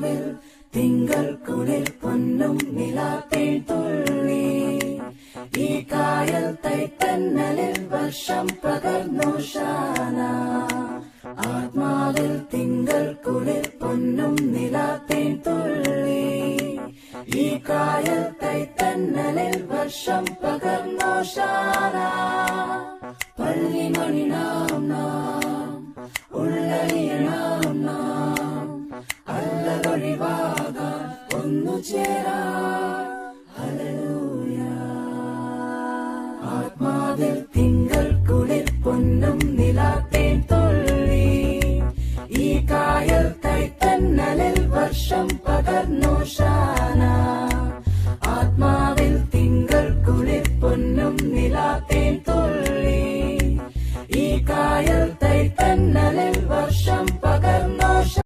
ആത്മാവിൽ തിങ്കൾ കുളിർ പൊന്നും നിലാത്തേൻ തുള്ളി ഈ കായൽ തൈത്തന്നലിൽ വർഷം പകർന്നു ശാന ആത്മാവിൽ തിങ്കൾ കുളിർ പൊന്നും നിലാത്തേൻ തുള്ളി ഈ കായൽ തൈത്തന്നലിൽ വർഷം പകർന്നു ശാന പള്ളിമണി നാം ഉള്ളറിയണം നാം അല്ലതൊഴിവാകാൻ ഒന്നു ചേരാ ഹല്ലേലൂയ ആത്മാവിൽ തിങ്കൾ കുളിർ പൊന്നും നിലാത്തേൻ തുള്ളി ഈ കായൽ തൈത്തന്നലിൽ വർഷം പകർന്നു ശാന